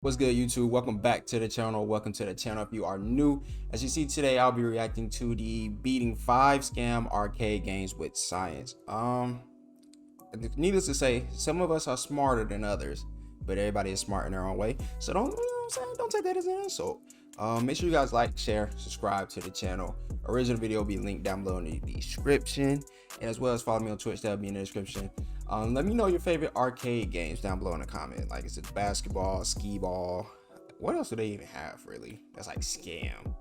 What's good, YouTube? Welcome back to the channel. Welcome to the channel if you are new. As you see today, I'll be reacting to the Beating 5 Scam arcade games with science. Needless to say, some of us are smarter than others, but everybody is smart in their own way. So don't take that as an insult. Make sure you guys like, share, subscribe to the channel. Original video will be linked down below in the description, and as well as follow me on Twitch. That'll be in the description. Let me know your favorite arcade games down below in the comment. Like, is it basketball, skee ball? What else do they even have really? That's like scam.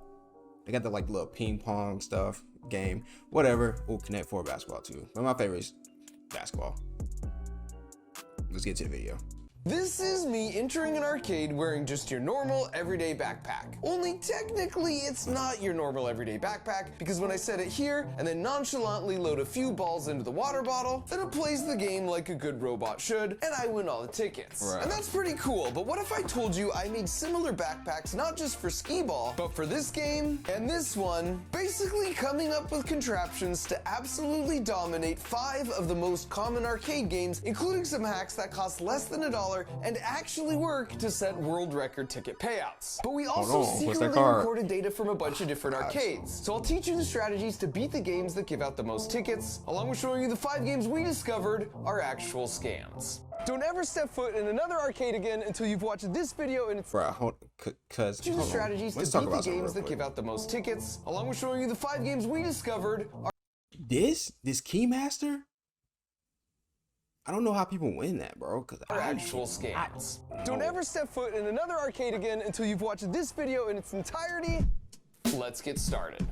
They got the like little ping pong stuff game, whatever. Oh, Connect 4 basketball too. But my favorite is basketball. Let's get to the video. This is me entering an arcade wearing just your normal everyday backpack. Only technically it's not your normal everyday backpack, because when I set it here and then nonchalantly load a few balls into the water bottle, then it plays the game like a good robot should, and I win all the tickets. Right. And that's pretty cool, but what if I told you I made similar backpacks not just for skee ball, but for this game and this one, basically coming up with contraptions to absolutely dominate 5 of the most common arcade games, including some hacks that cost less than $1 and actually work to set world record ticket payouts. But we also secretly recorded data from a bunch of different arcades. So I'll teach you the strategies to beat the games that give out the most tickets, along with showing you the 5 games we discovered are actual scams. Don't ever step foot in another arcade again until you've watched this video and it's the strategies to beat the games that give out the most tickets, along with showing you the 5 games we discovered are this Keymaster. I don't know how people win that, bro, because actual scams. Don't ever step foot in another arcade again until you've watched this video in its entirety. Let's get started.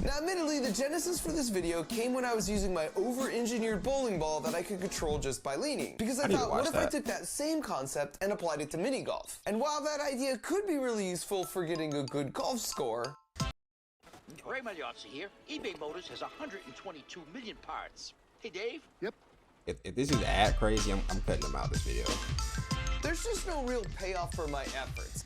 Now, admittedly, the genesis for this video came when I was using my over-engineered bowling ball that I could control just by leaning. Because I thought, what if I took that same concept and applied it to mini golf? And while that idea could be really useful for getting a good golf score, Ray Magliozzi here. eBay Motors has 122 million parts. Hey, Dave? Yep. If this is ad crazy, I'm cutting them out of this video. There's just no real payoff for my efforts,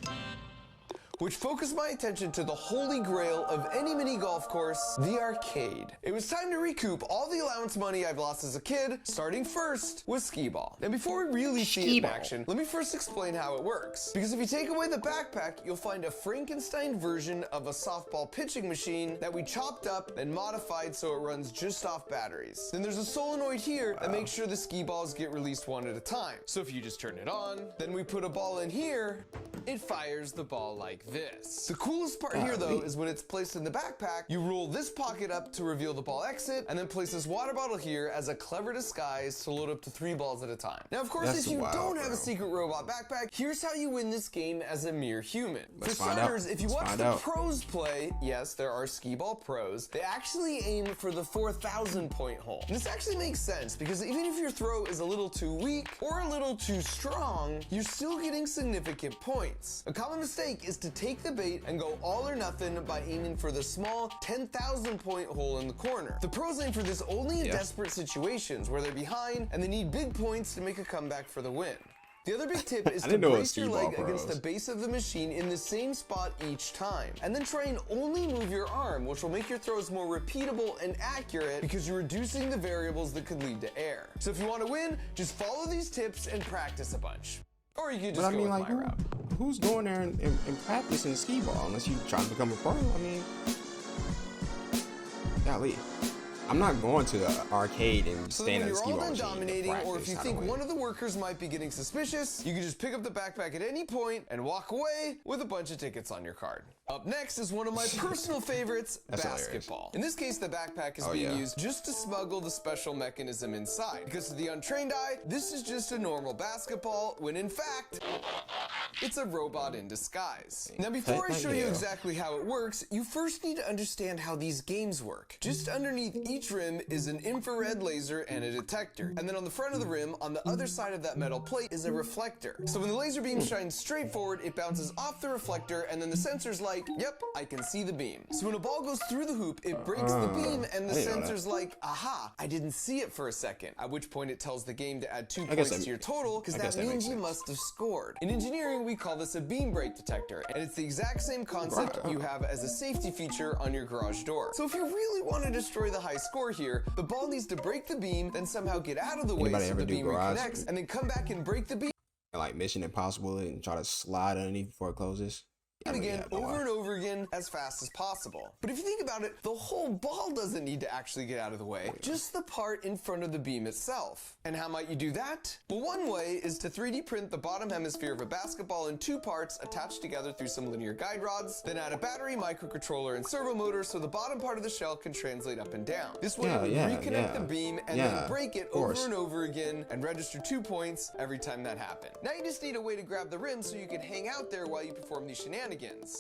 which focused my attention to the holy grail of any mini golf course, the arcade. It was time to recoup all the allowance money I've lost as a kid, starting first with skee ball. And before we really see it in action, let me first explain how it works. Because if you take away the backpack, you'll find a Frankenstein version of a softball pitching machine that we chopped up and modified so it runs just off batteries. Then there's a solenoid here that makes sure the skee balls get released one at a time. So if you just turn it on, then we put a ball in here, it fires the ball like this. The coolest part here though is when it's placed in the backpack, you roll this pocket up to reveal the ball exit, and then place this water bottle here as a clever disguise to load up to 3 balls at a time. Now of course, if you don't have a secret robot backpack, here's how you win this game as a mere human. For starters, if you watch the pros play, yes, there are skee ball pros, they actually aim for the 4,000 point hole. And this actually makes sense because even if your throw is a little too weak or a little too strong, you're still getting significant points. A common mistake is to take the bait and go all or nothing by aiming for the small 10,000 point hole in the corner. The pros aim for this only in desperate situations where they're behind and they need big points to make a comeback for the win. The other big tip is to brace your leg against the base of the machine in the same spot each time, and then try and only move your arm, which will make your throws more repeatable and accurate because you're reducing the variables that could lead to error. So if you want to win, just follow these tips and practice a bunch. Or you could just go with my route. Who's going there and practicing skee ball unless you try to become a pro? I mean, golly. I'm not going to the arcade and stand at the skee ball machine. Dominating, or if you think one of the workers might be getting suspicious, you can just pick up the backpack at any point and walk away with a bunch of tickets on your card. Up next is one of my personal favorites, basketball. In this case, the backpack is being used just to smuggle the special mechanism inside. Because to the untrained eye, this is just a normal basketball, when in fact, it's a robot in disguise. Now before I show you exactly how it works, you first need to understand how these games work. Just underneath each rim is an infrared laser and a detector. And then on the front of the rim, on the other side of that metal plate, is a reflector. So when the laser beam shines straight forward, it bounces off the reflector, and then the sensor's like, yep, I can see the beam. So when a ball goes through the hoop, it breaks the beam, and the sensor's like, aha, I didn't see it for a second. At which point it tells the game to add 2 points to your total, because that means you must have scored. In engineering, we call this a beam break detector, and it's the exact same concept you have as a safety feature on your garage door. So if you really want to destroy the high score here, the ball needs to break the beam, then somehow get out of the way Anybody so ever the do beam garage? reconnects, and then come back and break the beam Like Mission Impossible and try to slide underneath before it closes. I really again have no over idea. and over again as fast as possible. But if you think about it, the whole ball doesn't need to actually get out of the way, just the part in front of the beam itself. And how might you do that? Well, one way is to 3D print the bottom hemisphere of a basketball in two parts attached together through some linear guide rods, then add a battery, microcontroller, and servo motor so the bottom part of the shell can translate up and down. This way it would reconnect the beam and then break it over and over again and register 2 points every time that happened. Now you just need a way to grab the rim so you can hang out there while you perform these shenanigans.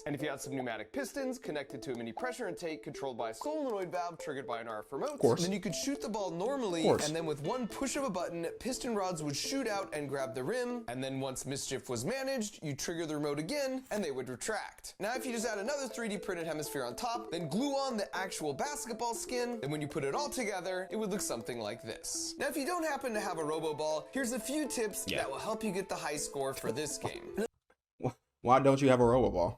And if you had some pneumatic pistons connected to a mini pressure intake controlled by a solenoid valve triggered by an RF remote, then you could shoot the ball normally, and then with one push of a button, piston rods would shoot out and grab the rim, and then once mischief was managed, you trigger the remote again, and they would retract. Now if you just add another 3D printed hemisphere on top, then glue on the actual basketball skin, then when you put it all together, it would look something like this. Now if you don't happen to have a Robo Ball, here's a few tips that will help you get the high score for this game. Why don't you have a Roboball?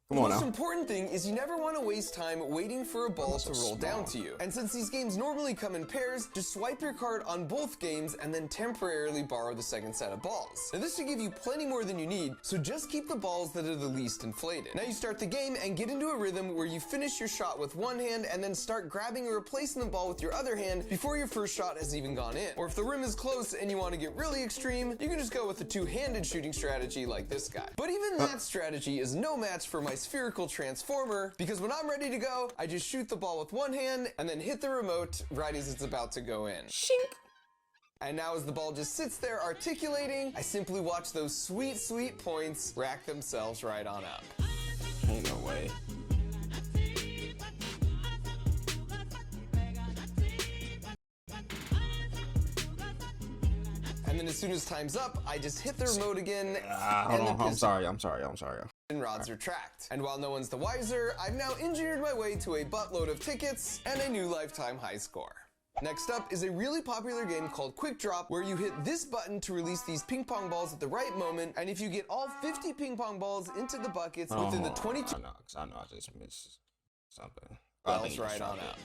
Come on now. The most important thing is you never want to waste time waiting for a ball to roll down to you. And since these games normally come in pairs, just swipe your card on both games and then temporarily borrow the second set of balls. Now this should give you plenty more than you need, so just keep the balls that are the least inflated. Now you start the game and get into a rhythm where you finish your shot with one hand and then start grabbing or replacing the ball with your other hand before your first shot has even gone in. Or if the rim is close and you want to get really extreme, you can just go with a two-handed shooting strategy like this guy. But even that strategy is no match for my spherical transformer, because when I'm ready to go, I just shoot the ball with one hand and then hit the remote right as it's about to go in. Shink. And now as the ball just sits there articulating, I simply watch those sweet, sweet points rack themselves right on up. Ain't no way. And then as soon as time's up, I just hit the remote again. Hold on. I'm sorry. And rods retract. And while no one's the wiser, I've now engineered my way to a buttload of tickets and a new lifetime high score. Next up is a really popular game called Quick Drop, where you hit this button to release these ping pong balls at the right moment, and if you get all 50 ping pong balls into the buckets within the 22 I know, I just missed something. balls right on up.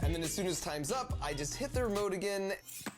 And then as soon as time's up, I just hit the remote again,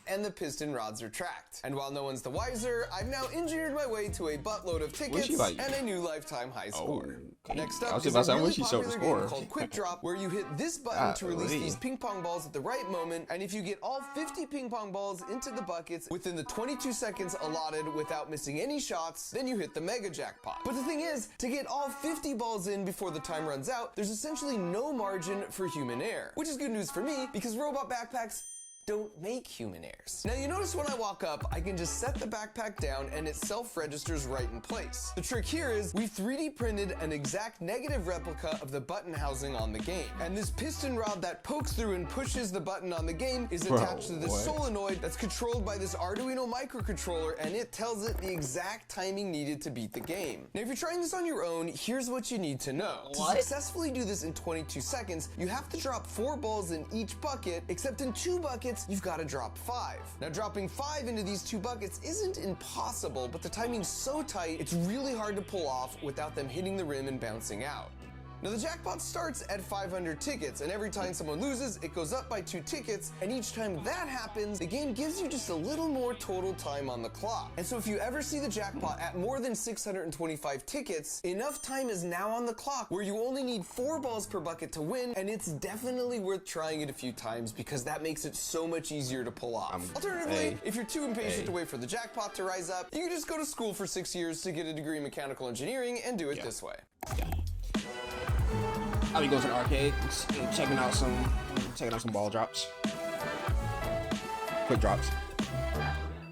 and the piston rods retract. And while no one's the wiser, I've now engineered my way to a buttload of tickets and a new lifetime high score. Next up is a really popular game called Quick Drop, where you hit this button to release these ping pong balls at the right moment, and if you get all 50 ping pong balls into the buckets within the 22 seconds allotted without missing any shots, then you hit the mega jackpot. But the thing is, to get all 50 balls in before the time runs out, there's essentially no margin for human error, which is good news for me because robot backpacks don't make human errors. Now you notice when I walk up, I can just set the backpack down and it self-registers right in place. The trick here is we 3D printed an exact negative replica of the button housing on the game. And this piston rod that pokes through and pushes the button on the game is attached to this solenoid that's controlled by this Arduino microcontroller, and it tells it the exact timing needed to beat the game. Now if you're trying this on your own, here's what you need to know. To successfully do this in 22 seconds, you have to drop 4 balls in each bucket, except in 2 buckets, you've got to drop 5. Now dropping 5 into these 2 buckets isn't impossible, but the timing's so tight, it's really hard to pull off without them hitting the rim and bouncing out. Now the jackpot starts at 500 tickets, and every time someone loses, it goes up by 2 tickets, and each time that happens, the game gives you just a little more total time on the clock. And so if you ever see the jackpot at more than 625 tickets, enough time is now on the clock where you only need 4 balls per bucket to win, and it's definitely worth trying it a few times because that makes it so much easier to pull off. Alternatively, if you're too impatient to wait for the jackpot to rise up, you can just go to school for 6 years to get a degree in mechanical engineering and do it this way. I'll be going to the arcade, checking out some ball drops, quick drops.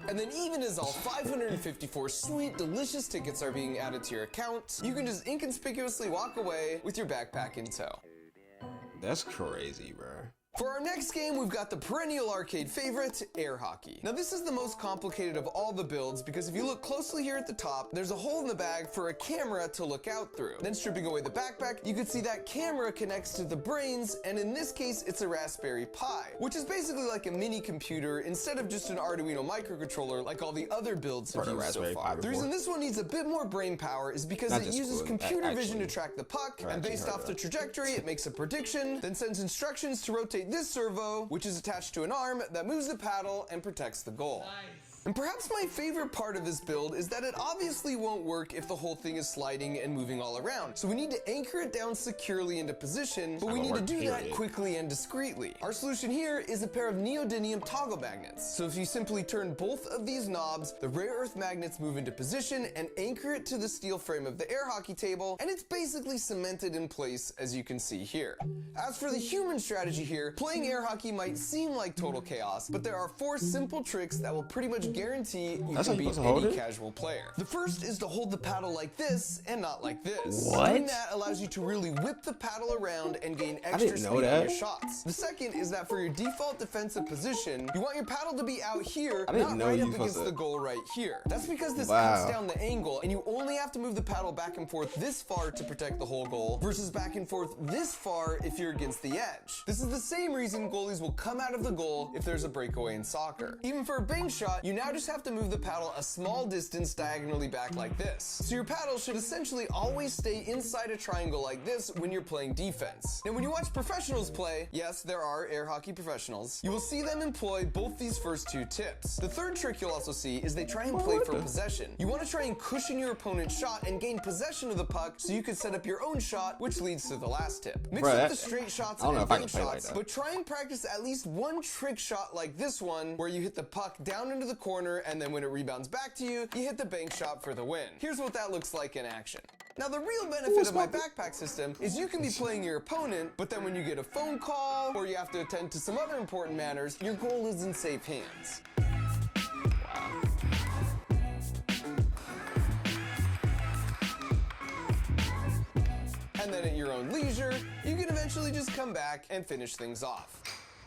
And then even as all 554 sweet, delicious tickets are being added to your account, you can just inconspicuously walk away with your backpack in tow. That's crazy, bro. For our next game, we've got the perennial arcade favorite, air hockey. Now this is the most complicated of all the builds because if you look closely here at the top, there's a hole in the bag for a camera to look out through. Then stripping away the backpack, you can see that camera connects to the brains, and in this case, it's a Raspberry Pi, which is basically like a mini computer instead of just an Arduino microcontroller like all the other builds have used so far. The reason this one needs a bit more brain power is because it uses computer vision to track the puck, and based off the trajectory, it makes a prediction, then sends instructions to rotate this servo, which is attached to an arm that moves the paddle and protects the goal. Nice. And perhaps my favorite part of this build is that it obviously won't work if the whole thing is sliding and moving all around. So we need to anchor it down securely into position, but we need to do that quickly and discreetly. Our solution here is a pair of neodymium toggle magnets. So if you simply turn both of these knobs, the rare earth magnets move into position and anchor it to the steel frame of the air hockey table, and it's basically cemented in place as you can see here. As for the human strategy here, playing air hockey might seem like total chaos, but there are 4 simple tricks that will pretty much guarantee you can beat any casual player. The first is to hold the paddle like this and not like this. Doing that allows you to really whip the paddle around and gain extra speed on your shots. The second is that for your default defensive position, you want your paddle to be out here, not right up against the goal right here. That's because this cuts down the angle, and you only have to move the paddle back and forth this far to protect the whole goal, versus back and forth this far if you're against the edge. This is the same reason goalies will come out of the goal if there's a breakaway in soccer. Even for a bank shot, you now just have to move the paddle a small distance diagonally back like this. So your paddle should essentially always stay inside a triangle like this when you're playing defense. Now when you watch professionals play, yes, there are air hockey professionals, you will see them employ both these first 2 tips. The third trick you'll also see is they try and play for possession. You want to try and cushion your opponent's shot and gain possession of the puck so you can set up your own shot, which leads to the last tip. Mix up the straight shots and bank shots, but try and practice at least one trick shot like this one where you hit the puck down into the corner, and then when it rebounds back to you, you hit the bank shot for the win. Here's what that looks like in action. Now the real benefit of my backpack system is you can be playing your opponent, but then when you get a phone call or you have to attend to some other important matters, your goal is in safe hands. And then at your own leisure, you can eventually just come back and finish things off.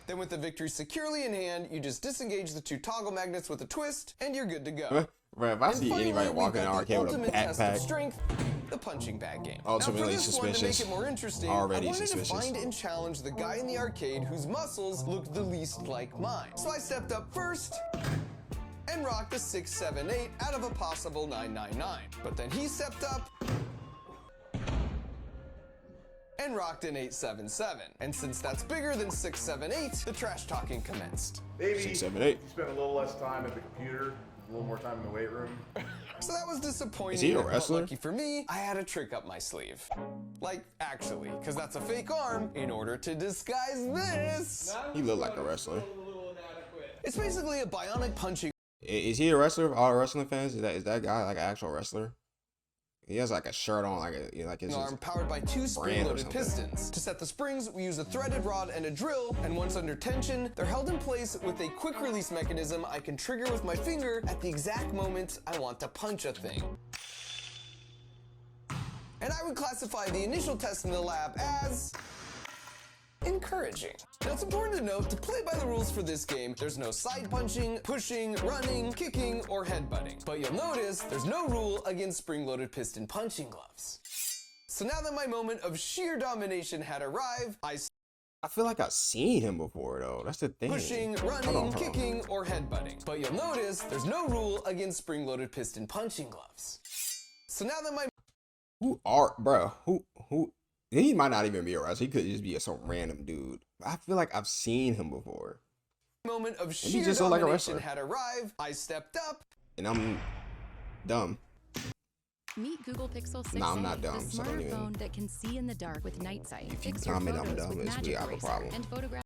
Then with the victory securely in hand, you just disengage the 2 toggle magnets with a twist, and you're good to go. Bro, if I see anybody walking in an arcade with a backpack, strength, the punching bag game. Ultimately suspicious. To make it more interesting, Already I wanted suspicious. to find and challenge the guy in the arcade whose muscles looked the least like mine. So I stepped up first and rocked a 678 out of a possible 999. But then he stepped up and rocked an 877. And since that's bigger than 678, the trash talking commenced. Maybe 678. you spent a little less time at the computer, a little more time in the weight room. So that was disappointing. Is he a but wrestler? lucky for me, I had a trick up my sleeve. Like, actually, because that's a fake arm in order to disguise this. He looked like a wrestler. It's basically a bionic punching Is he a wrestler? For all wrestling fans, is that guy like an actual wrestler? He has like a shirt on, like his arm powered by 2 spring-loaded pistons. To set the springs, we use a threaded rod and a drill, and once under tension, they're held in place with a quick-release mechanism I can trigger with my finger at the exact moment I want to punch a thing. And I would classify the initial test in the lab as encouraging. Now it's important to note, to play by the rules for this game, there's no side punching, pushing, running, kicking, or headbutting. But you'll notice there's no rule against spring-loaded piston punching gloves. So now that my moment of sheer domination had arrived, I feel like I've seen him before though. That's the thing. Pushing, running, kicking, or headbutting. But you'll notice there's no rule against spring-loaded piston punching gloves. So now that my who he might not even be a wrestler. He could just be some random dude. I feel like I've seen him before. Moment of Maybe sheer just look like a domination wrestler. had arrived, I stepped up. And I'm dumb. Meet Google Pixel 6a, No, I'm not dumb, the so don't even- smartphone that can see in the dark with night sight. If you Fix your comment I'm photos dumb, with it's we Magic have a Eraser problem. and photograph.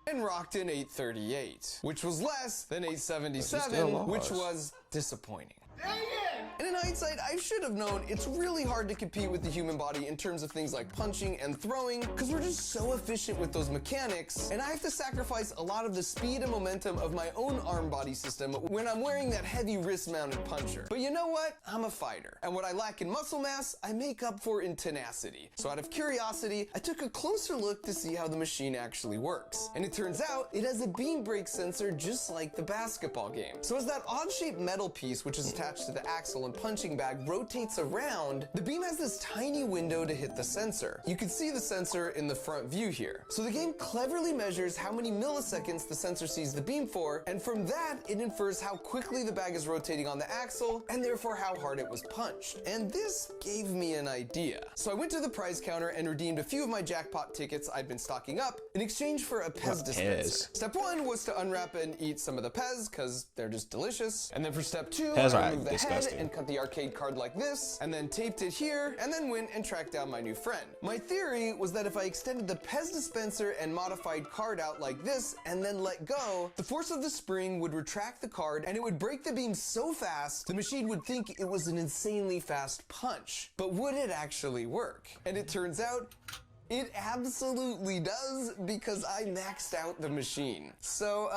And rocked an 838, which was less than But he still 877, which lost. was disappointing. Dang it! And in hindsight, I should have known it's really hard to compete with the human body in terms of things like punching and throwing, because we're just so efficient with those mechanics, and I have to sacrifice a lot of the speed and momentum of my own arm body system when I'm wearing that heavy wrist-mounted puncher. But you know what? I'm a fighter, and what I lack in muscle mass, I make up for in tenacity. So out of curiosity, I took a closer look to see how the machine actually works. And it turns out it has a beam brake sensor just like the basketball game. So as that odd-shaped metal piece, which is attached to the axle and punching bag, rotates around, the beam has this tiny window to hit the sensor. You can see the sensor in the front view here. So the game cleverly measures how many milliseconds the sensor sees the beam for, and from that, it infers how quickly the bag is rotating on the axle, and therefore how hard it was punched. And this gave me an idea. So I went to the prize counter and redeemed a few of my jackpot tickets I'd been stocking up in exchange for a Pez dispenser. Step 1 was to unwrap and eat some of the Pez, because they're just delicious. And then for step 2, I removed the head and cut the arcade card like this, and then taped it here, and then went and tracked down my new friend. My theory was that if I extended the Pez dispenser and modified card out like this, and then let go, the force of the spring would retract the card, and it would break the beam so fast, the machine would think it was an insanely fast punch. But would it actually work? And it turns out, it absolutely does, because I maxed out the machine. So,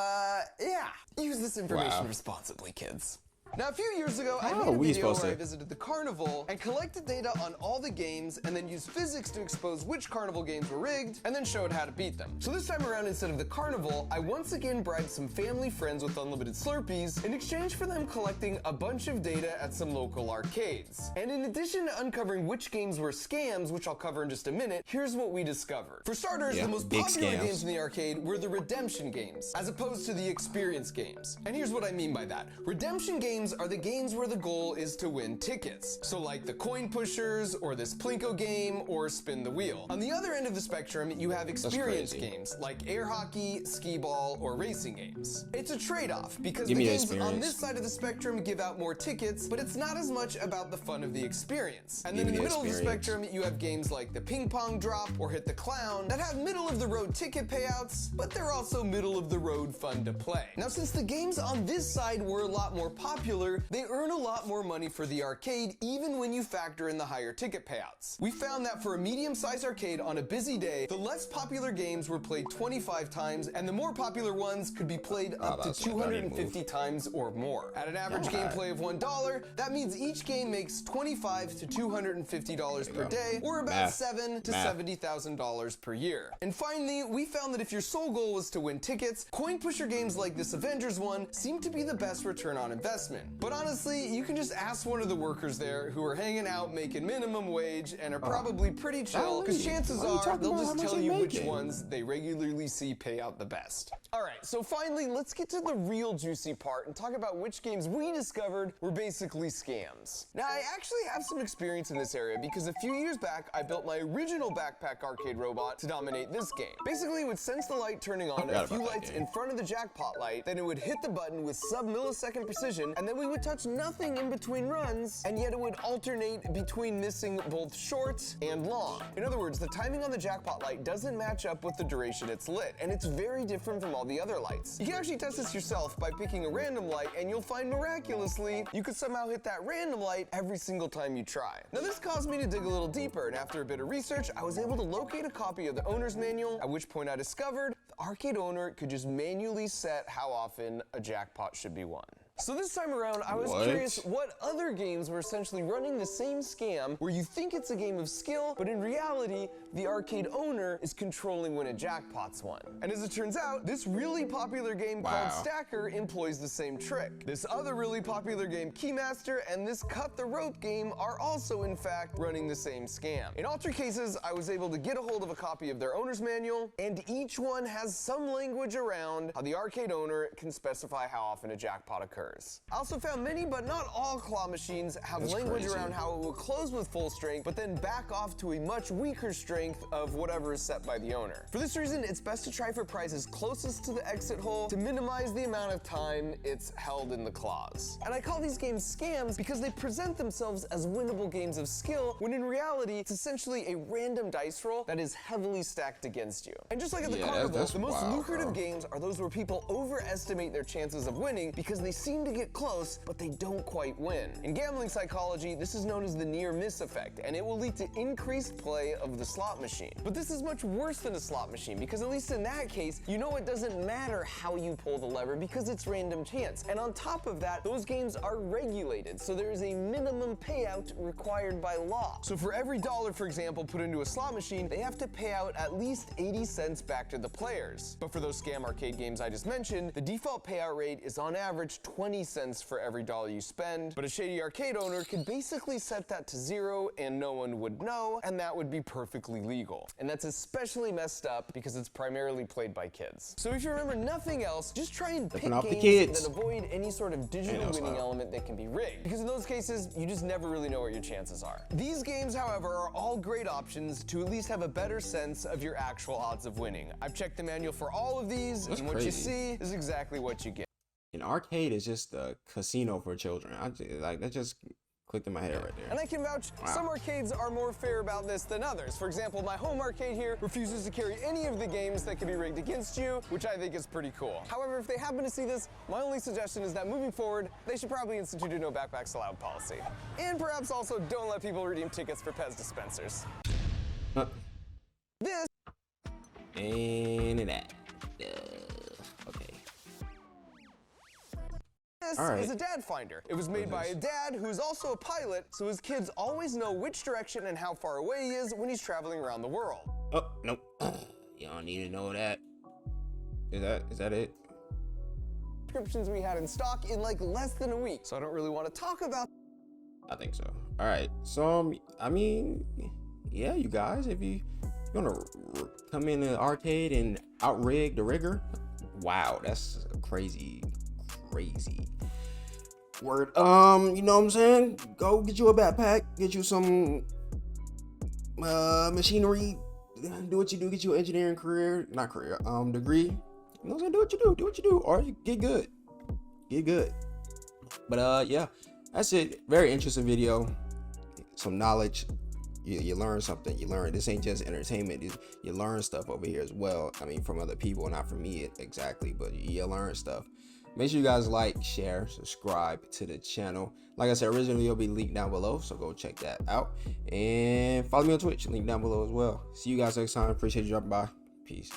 yeah, use this information responsibly, kids. Now, a few years ago, I made a video where I visited the carnival and collected data on all the games and then used physics to expose which carnival games were rigged and then showed how to beat them. So this time around, instead of the carnival, I once again bribed some family friends with unlimited Slurpees in exchange for them collecting a bunch of data at some local arcades. And in addition to uncovering which games were scams, which I'll cover in just a minute, here's what we discovered. For starters, the most popular games in the arcade were the redemption games, as opposed to the experience games. And here's what I mean by that. Redemption games are the games where the goal is to win tickets. So like the coin pushers, or this Plinko game, or spin the wheel. On the other end of the spectrum, you have experience games like air hockey, skee ball, or racing games. It's a trade-off, because the games on this side of the spectrum give out more tickets, but it's not as much about the fun of the experience. And then in the middle of the spectrum, you have games like the ping pong drop or hit the clown that have middle of the road ticket payouts, but they're also middle of the road fun to play. Now, since the games on this side were a lot more popular, they earn a lot more money for the arcade, even when you factor in the higher ticket payouts. We found that for a medium-sized arcade on a busy day, the less popular games were played 25 times, and the more popular ones could be played up to 250 times or more. At an average gameplay of $1, that means each game makes $25 to $250 per day, or about $7,000 to $70,000 per year. And finally, we found that if your sole goal was to win tickets, coin pusher games like this Avengers one seemed to be the best return on investment. But honestly, you can just ask one of the workers there who are hanging out making minimum wage and are probably pretty chill, because chances are they'll just tell you which ones they regularly see pay out the best. Alright, so finally, let's get to the real juicy part and talk about which games we discovered were basically scams. Now, I actually have some experience in this area, because a few years back, I built my original backpack arcade robot to dominate this game. Basically, it would sense the light turning on a few lights in front of the jackpot light, then it would hit the button with sub-millisecond precision, and then we would touch nothing in between runs, and yet it would alternate between missing both short and long. In other words, the timing on the jackpot light doesn't match up with the duration it's lit, and it's very different from all the other lights. You can actually test this yourself by picking a random light, and you'll find miraculously you could somehow hit that random light every single time you try. Now, this caused me to dig a little deeper, and after a bit of research, I was able to locate a copy of the owner's manual, at which point I discovered the arcade owner could just manually set how often a jackpot should be won. So this time around, I was curious what other games were essentially running the same scam where you think it's a game of skill, but in reality, the arcade owner is controlling when a jackpot's won. And as it turns out, this really popular game called Stacker employs the same trick. This other really popular game, Keymaster, and this Cut the Rope game are also, in fact, running the same scam. In all three cases, I was able to get a hold of a copy of their owner's manual, and each one has some language around how the arcade owner can specify how often a jackpot occurs. I also found many, but not all claw machines have language around how it will close with full strength, but then back off to a much weaker strength of whatever is set by the owner. For this reason, it's best to try for prizes closest to the exit hole to minimize the amount of time it's held in the claws. And I call these games scams because they present themselves as winnable games of skill, when in reality, it's essentially a random dice roll that is heavily stacked against you. And just like at the carnival, the most lucrative games are those where people overestimate their chances of winning because they seem seem to get close, but they don't quite win. In gambling psychology, this is known as the near-miss effect, and it will lead to increased play of the slot machine. But this is much worse than a slot machine, because at least in that case, you know it doesn't matter how you pull the lever because it's random chance. And on top of that, those games are regulated, so there is a minimum payout required by law. So for every dollar, for example, put into a slot machine, they have to pay out at least 80 cents back to the players. But for those scam arcade games I just mentioned, the default payout rate is on average 20 cents for every dollar you spend, but a shady arcade owner could basically set that to 0 and no one would know, and that would be perfectly legal. And that's especially messed up because it's primarily played by kids. So if you remember nothing else, just try and pick off the games kids. that avoid any sort of digital that's winning loud. element that can be rigged, because in those cases, you just never really know what your chances are. These games, however, are all great options to at least have a better sense of your actual odds of winning. I've checked the manual for all of these, That's and what you crazy. see is exactly what you get. An arcade is just a casino for children. Like that just clicked in my head right there. And I can vouch, Wow. some arcades are more fair about this than others. For example, my home arcade here refuses to carry any of the games that can be rigged against you, which I think is pretty cool. However, if they happen to see this, my only suggestion is that moving forward, they should probably institute a no backpacks allowed policy. And perhaps also don't let people redeem tickets for Pez dispensers. Huh. This And that. Okay. This All right. is a dad finder. It was made by a dad who's also a pilot, so his kids always know which direction and how far away he is when he's traveling around the world. Oh, nope. You don't need to know that. Is that it? Subscriptions we had in stock in like less than a week, so I don't really want to talk about. I think so. All right. So, I mean, yeah, you guys, if you want to come in the arcade and outrig the rigger, wow, that's a crazy word. You know what I'm saying? Go get you a backpack, get you some machinery, do what you do, get you an engineering degree. You know what I'm saying? Do what you do, or you get good. But yeah, that's it. Very interesting video. Some knowledge. You learn something. This ain't just entertainment. You learn stuff over here as well. I mean, from other people, not from me exactly, but you learn stuff. Make sure you guys like, share, subscribe to the channel. Like I said, original video will be linked down below, so go check that out. And follow me on Twitch, link down below as well. See you guys next time. Appreciate you dropping by. Peace.